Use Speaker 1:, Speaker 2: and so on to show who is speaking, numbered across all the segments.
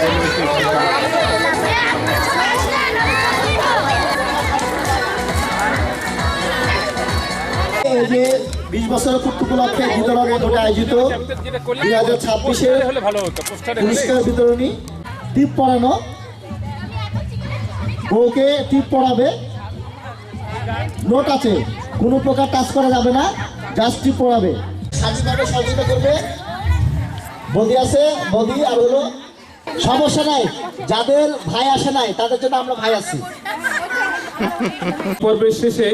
Speaker 1: এই যে 20 বছরের পূর্তি উপলক্ষে বিতরণের গোটা আয়োজিত 2026-এর পুরস্কার বিতরণী টিপ পড়ানো, বউকে টিপ পড়াবে, নোট আছে, কোনো প্রকার টাচ করা যাবে না, জাস্ট টিপ পড়াবে। স্বাধীনভাবে সহযোগিতা করবে, বদি আছে, বদি আর হলো সমস্যা নাই, যাদের ভাই আসে নাই তাদের জন্য আমরা ভাই আছি।
Speaker 2: পর্বের শেষে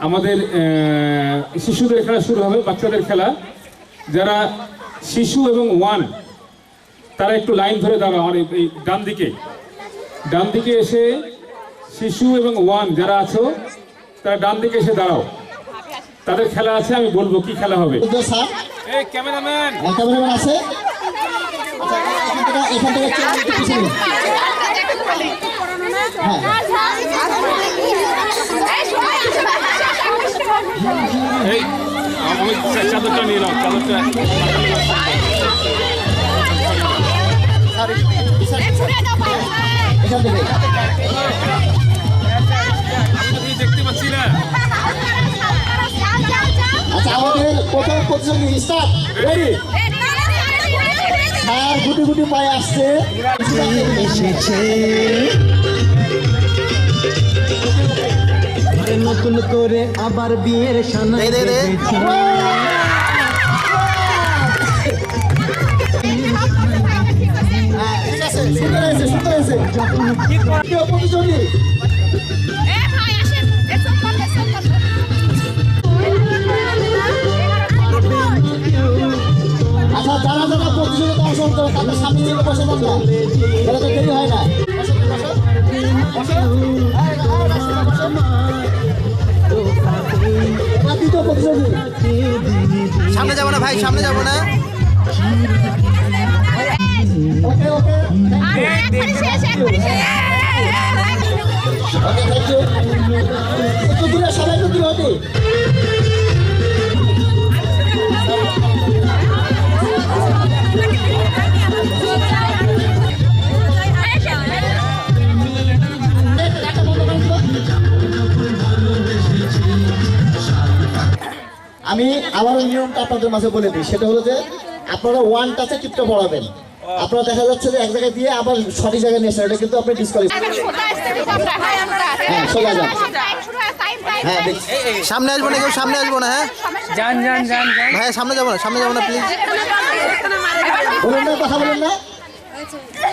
Speaker 2: আমাদের শিশুদের খেলা শুরু হবে, বাচ্চাদের খেলা। যারা শিশু এবং ওয়ান তারা একটু লাইন ধরে দাঁড়াও, আমার এই ডান দিকে এসে শিশু এবং ওয়ান যারা আছো তারা ডান দিকে এসে দাঁড়াও। তাদের খেলা আছে, আমি বলবো কি খেলা হবে। এই ক্যামেরাম্যান
Speaker 1: আছে, এখান থেকে
Speaker 2: এই আমি চাদরটা নিয়ে নাও, চাদরটা দেখতে পাচ্ছি না।
Speaker 1: আচ্ছা, আমাদের প্রথম প্রতিযোগী স্টার্ট, রেডি? হ্যাঁ, গুটি গুটি পায়ে আসছে, এসেছে
Speaker 3: নতুন করে আবার বিয়ের সানাই
Speaker 1: প্রতিযোগী আচ্ছা, যারা যারা প্রতিযোগিতা অংশগ্রহণ করে তাদের সামনে থেকে বসে বললাম, তাহলে তো দেরি হয় না।
Speaker 3: সামনে যাবো না ভাই, সামনে যাবো না।
Speaker 1: ওকে ওকে, একটু দূরে, সবাই একটু দূরে হতে। আমি আবারও নিয়মটা আপনাদের মাঝে বলে দিই, সেটা হলো যে আপনারা ওয়ান টাচে টিপটা পড়াবেন। আপনারা দেখা যাচ্ছে যে এক জায়গায় দিয়ে আবার সঠিক জায়গায় নিয়ে আসেন, এটা কিন্তু আপনি ডিসকোয়ালিফাই। হ্যাঁ, সোজা যান। হ্যাঁ,
Speaker 3: সামনে আসবো না, কেউ সামনে আসবো না। হ্যাঁ,
Speaker 4: যান যান যান
Speaker 3: ভাই সামনে যাবো না, সামনে যাবো না প্লিজ।
Speaker 1: বলুন না, কথা বলুন না।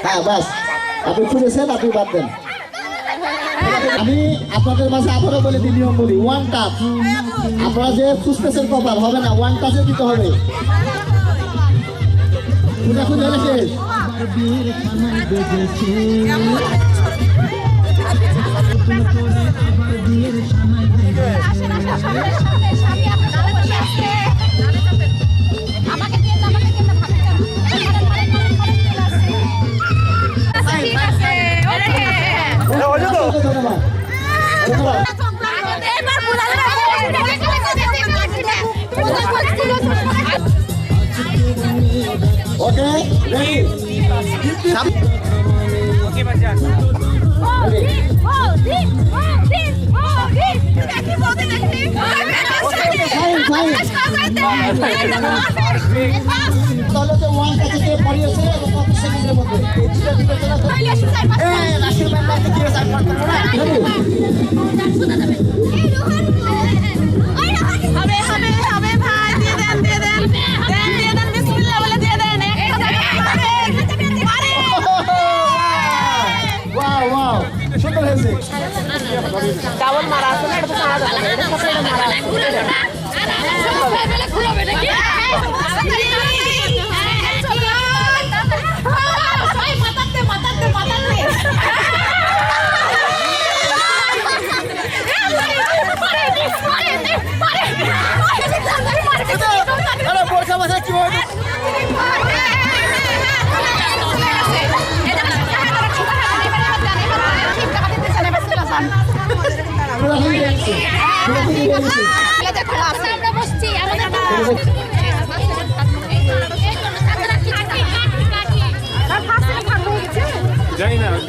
Speaker 1: হ্যাঁ, বাস, আপনি খুঁজেছেন, আপনি বাদ দেন। আমি আপনাদের মাঝে আবারও বলে দিই, নিয়ম বলি, ওয়ান টাচ। আপনারা যে খুঁজতেছেন কপাল হবে না, ওয়ান টাচে দিতে হবে। খুঁজে খুঁজে রেখে ওকে, রেডি?
Speaker 4: ওকে বাচ্চা
Speaker 1: তাহলে যে ওয়ান টাচে পড়িয়েছে এবং কত সেকেন্ডের মধ্যে সুন্দর হয়েছে।
Speaker 5: ডাবল মারা আছে না, এটা তো সারা যাবে না, এটা সাথে মারা আছে।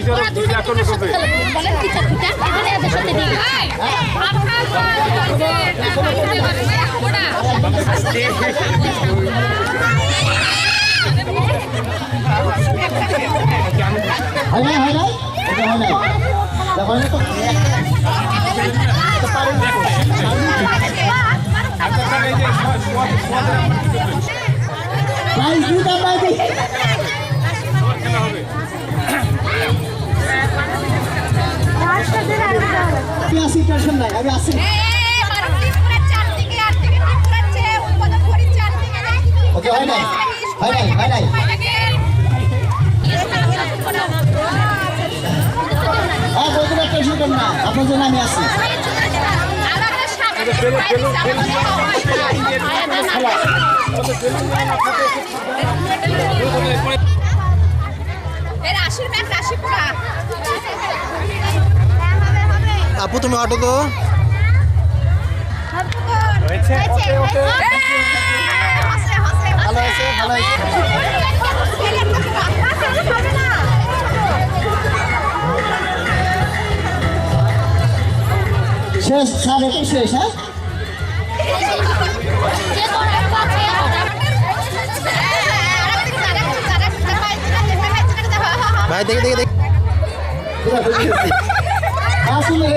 Speaker 2: বিচারক যদি আক্রমণ করবে
Speaker 6: বলেন টিচার দুটা এখানে এদের সাথে দিই
Speaker 1: হয় নাই হয় নাই এটা হয় নাই যখন তো প্রাইজ দিতে প্রাইজ
Speaker 2: খেলা হবে।
Speaker 1: আমি আসি টেনশন নাই আমি আসি ওকে হয় নাই হয় নাই হয় নাই হ্যাঁ বলতে টেনশন করুন না আপনার জন্য আমি আসি
Speaker 3: আপু তুমি অটো তো ভালো আছে ভালো আছে
Speaker 1: শেষ স্যার এটাই শেষ হ্যাঁ
Speaker 3: ভাই দেখে দেখে দেখে
Speaker 1: আসলে